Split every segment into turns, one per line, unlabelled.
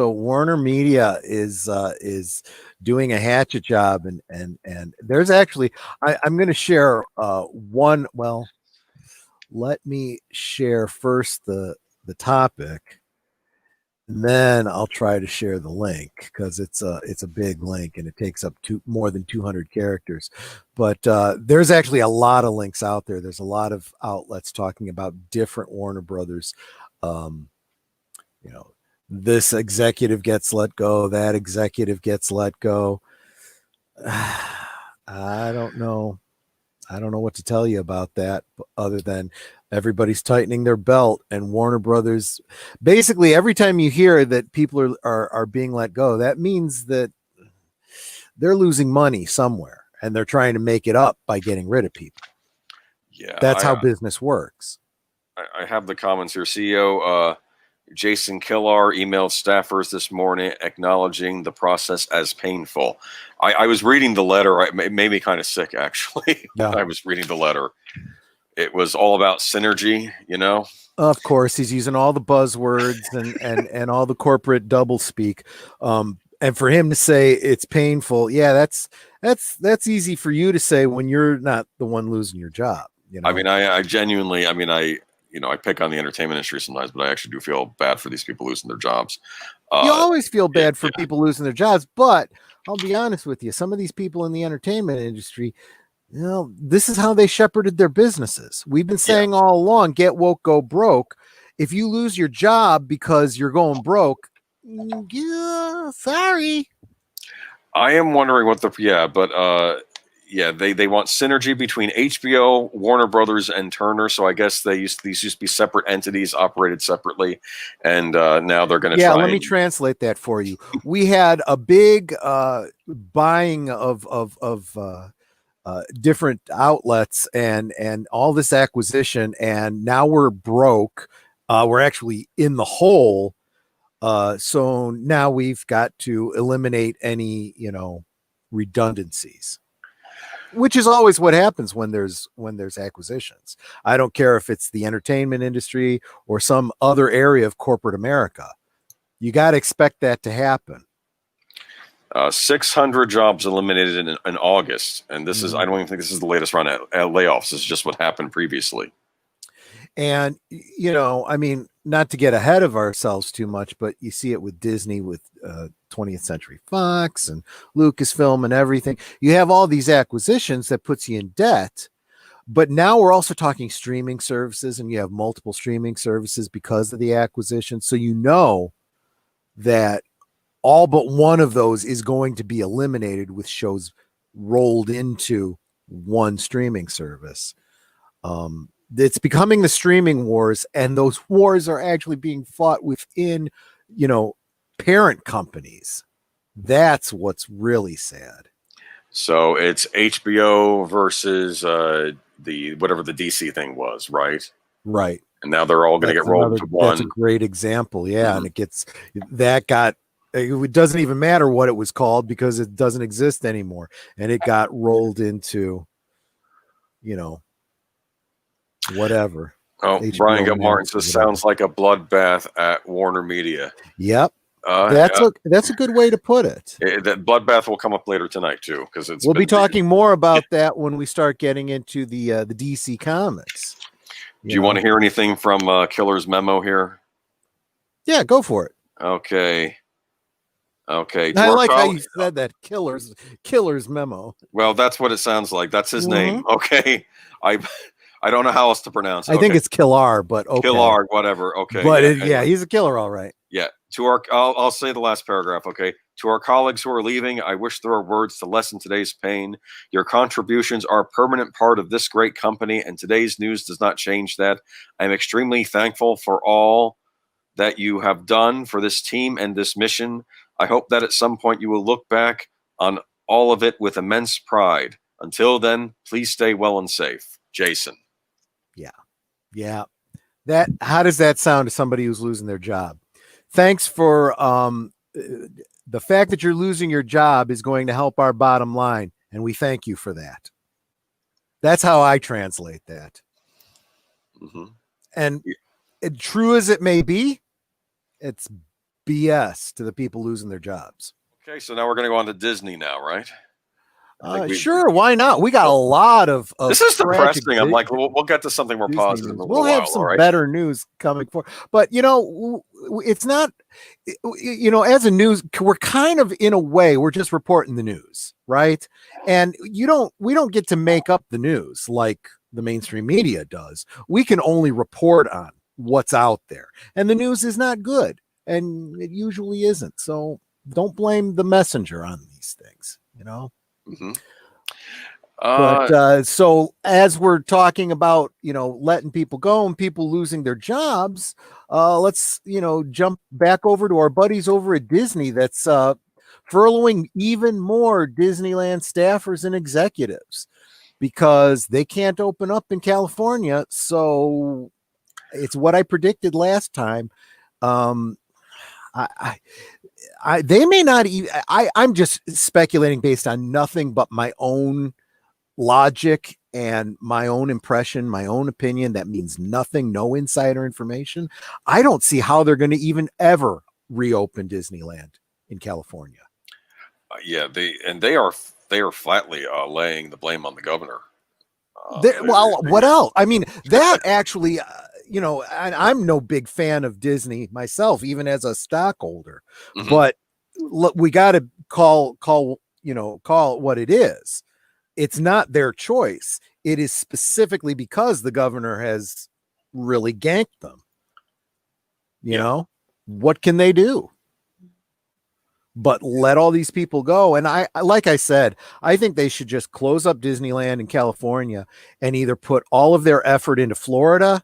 so Warner Media is doing a hatchet job, and there's actually I'm going to share one. Well, let me share first the topic, and then I'll try to share the link because it's a big link and it takes up more than 200 characters. But there's actually a lot of links out there. There's a lot of outlets talking about different Warner Brothers. Um, you know, this executive gets let go, that executive gets let go. I don't know. I don't know what to tell you about that other than everybody's tightening their belt, and Warner Brothers, basically every time you hear that people are being let go, that means that they're losing money somewhere and they're trying to make it up by getting rid of people.
Yeah.
That's how business works.
I have the comments here. CEO Jason Killar emailed staffers this morning acknowledging the process as painful. I was reading the letter. It made me kind of sick, actually, when I was reading the letter. It was all about synergy, you know?
Of course, he's using all the buzzwords and all the corporate doublespeak. And for him to say it's painful, yeah, that's easy for you to say when you're not the one losing your job. You know?
I mean, I genuinely, I pick on the entertainment industry sometimes, but I actually do feel bad for these people losing their jobs.
You always feel bad for people losing their jobs, but I'll be honest with you. Some of these people in the entertainment industry, this is how they shepherded their businesses. We've been saying all along, get woke, go broke. If you lose your job because you're going broke, sorry.
I am wondering what they want synergy between HBO, Warner Brothers, and Turner. So I guess these used to be separate entities operated separately, and now they're going to try.
Yeah, let me translate that for you. We had a big buying of different outlets and all this acquisition, and now we're broke. We're actually in the hole. So now we've got to eliminate any, redundancies, which is always what happens when there's acquisitions. I don't care if it's the entertainment industry or some other area of corporate America. You got to expect that to happen.
600 jobs eliminated in August. And this is, I don't even think this is the latest run at layoffs. This is just what happened previously.
And, not to get ahead of ourselves too much, but you see it with Disney, with 20th Century Fox and Lucasfilm and everything. You have all these acquisitions that puts you in debt. But now we're also talking streaming services, and you have multiple streaming services because of the acquisition. So that all but one of those is going to be eliminated with shows rolled into one streaming service. It's becoming the streaming wars, and those wars are actually being fought within, parent companies. That's what's really sad.
So it's HBO versus whatever the DC thing was, right?
Right.
And now they're all going to get rolled into one.
That's a great example. Yeah. Mm-hmm. And it doesn't even matter what it was called because it doesn't exist anymore. And it got rolled into, whatever.
Oh, Brian Martin says sounds like a bloodbath at Warner Media.
Yep. That's a good way to put it.
That bloodbath will come up later tonight too, because
we'll be talking more about that when we start getting into the DC comics.
Do you want to hear anything from Killer's memo here?
Yeah, go for it.
Okay.
I like how you said that, Killer's memo.
Well, that's what it sounds like. That's his name. Okay. I don't know how else to pronounce it.
I think it's Killar, but okay.
Killar, whatever. Okay.
But he's a killer, all right.
Yeah. I'll say the last paragraph. Okay. To our colleagues who are leaving, I wish there were words to lessen today's pain. Your contributions are a permanent part of this great company, and today's news does not change that. I'm extremely thankful for all that you have done for this team and this mission. I hope that at some point you will look back on all of it with immense pride. Until then, please stay well and safe. Jason.
Yeah. How does that sound to somebody who's losing their job? Thanks for the fact that you're losing your job is going to help our bottom line, and we thank you for that. That's how I translate that. Mm-hmm. And true as it may be, it's BS to the people losing their jobs.
Okay, so now we're going to go on to Disney now, right?
Sure, why not? We got a lot of
this is
tragic
depressing. I'm like, we'll get to something more
Disney
positive in
news.
a
We'll
little
have
while.
some
All right.
better news coming forward. But it's not, as a news, we're kind of, in a way, we're just reporting the news, right? And we don't get to make up the news like the mainstream media does. We can only report on what's out there. And the news is not good. And it usually isn't. So don't blame the messenger on these things,
Mm-hmm.
But so as we're talking about, letting people go and people losing their jobs, let's, jump back over to our buddies over at Disney that's furloughing even more Disneyland staffers and executives because they can't open up in California. So it's what I predicted last time. They may not even, I'm just speculating based on nothing but my own logic and my own impression, my own opinion. That means nothing, no insider information. I don't see how they're going to even ever reopen Disneyland in California.
Yeah, they are flatly laying the blame on the governor.
What else? I mean, that actually, I'm no big fan of Disney myself, even as a stockholder.
Mm-hmm.
But look, we got to call it what it is. It's not their choice. It is specifically because the governor has really ganked them. You know, what can they do? But let all these people go. And like I said, I think they should just close up Disneyland in California and either put all of their effort into Florida.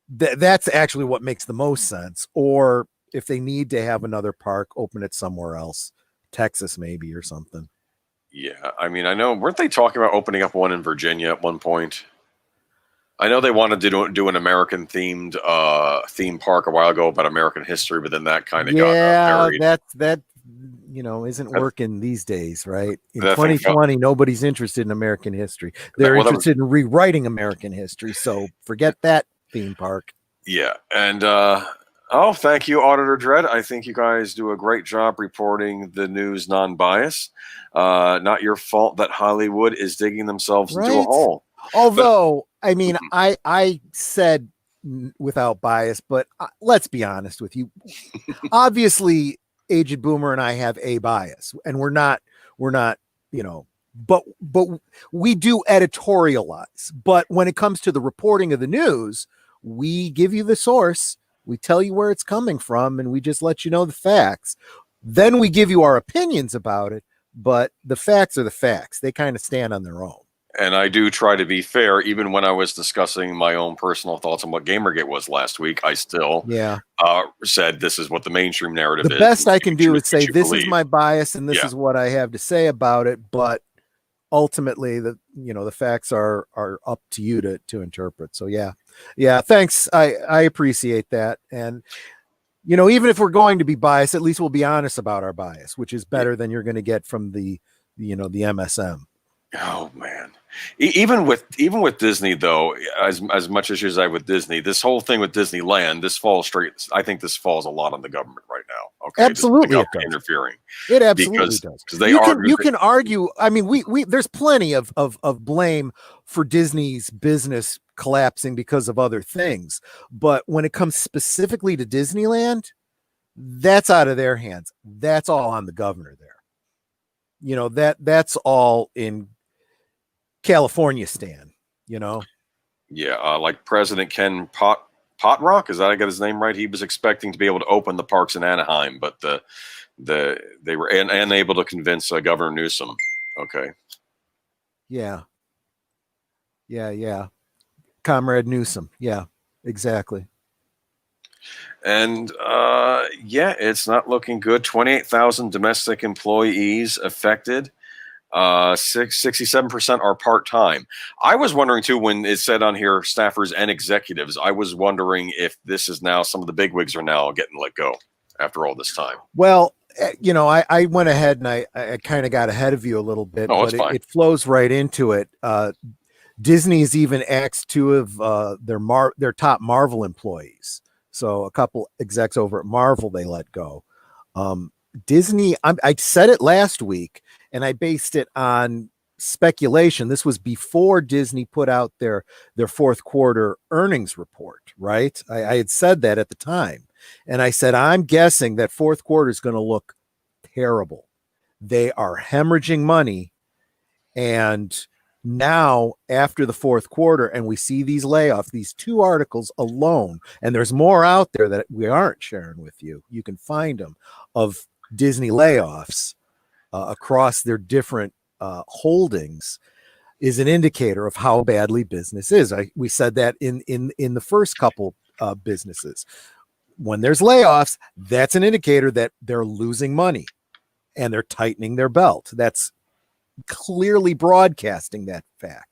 That's actually what makes the most sense. Or if they need to have another park, open it somewhere else, Texas maybe or something.
Yeah, I mean, I know, weren't they talking about opening up one in Virginia at one point? I know they wanted to do an American themed theme park a while ago about American history, but then that kind of got buried.
that isn't working these days, right? In
That
2020, nobody's interested in American history. They're interested in rewriting American history. So forget that theme park.
Yeah, and thank you, Auditor Dredd. I think you guys do a great job reporting the news non-biased. Not your fault that Hollywood is digging themselves into a hole.
Although, I mean, I said without bias, but let's be honest with you. Obviously, Aged Boomer and I have a bias, and we're not, but we do editorialize. But when it comes to the reporting of the news, we give you the source, we tell you where it's coming from, and we just let you know the facts. Then we give you our opinions about it, but the facts are the facts. They kind of stand on their own.
And I do try to be fair, even when I was discussing my own personal thoughts on what Gamergate was last week. I still said this is what the mainstream narrative is.
The best I can do is say this is my bias and this is what I have to say about it. But ultimately, the facts are up to you to interpret. So yeah. Thanks. I appreciate that. And even if we're going to be biased, at least we'll be honest about our bias, which is better than you're going to get from the MSM.
Oh man. Even with Disney though, as much issues I have with Disney, this whole thing with Disneyland, this falls straight. I think this falls a lot on the government right now. Okay,
absolutely, it does.
Interfering.
It absolutely does.
Because
you can argue. I mean, we there's plenty of blame for Disney's business collapsing because of other things, but when it comes specifically to Disneyland, that's out of their hands. That's all on the governor there. That's all in California Stan,
Yeah, like President Ken Potrock, is that I got his name right? He was expecting to be able to open the parks in Anaheim, but they were unable to convince Governor Newsom. Okay.
Yeah. Comrade Newsom. Yeah, exactly.
And it's not looking good. 28,000 domestic employees affected. 67% are part-time. I was wondering too, when it said on here staffers and executives, I was wondering if this is now some of the bigwigs are now getting let go after all this time.
Well, I went ahead and I kind of got ahead of you a little bit, but it flows right into it. Disney's even axed two of their top Marvel employees. So a couple execs over at Marvel they let go. Disney, I said it last week, and I based it on speculation. This was before Disney put out their fourth quarter earnings report, right? I had said that at the time, and I said I'm guessing that fourth quarter is going to look terrible. They are hemorrhaging money, and now after the fourth quarter, and we see these layoffs, these two articles alone, and there's more out there that we aren't sharing with you. You can find them of Disney layoffs across their different holdings is an indicator of how badly business is. We said that in the first couple businesses. When there's layoffs, that's an indicator that they're losing money and they're tightening their belt. That's clearly broadcasting that fact.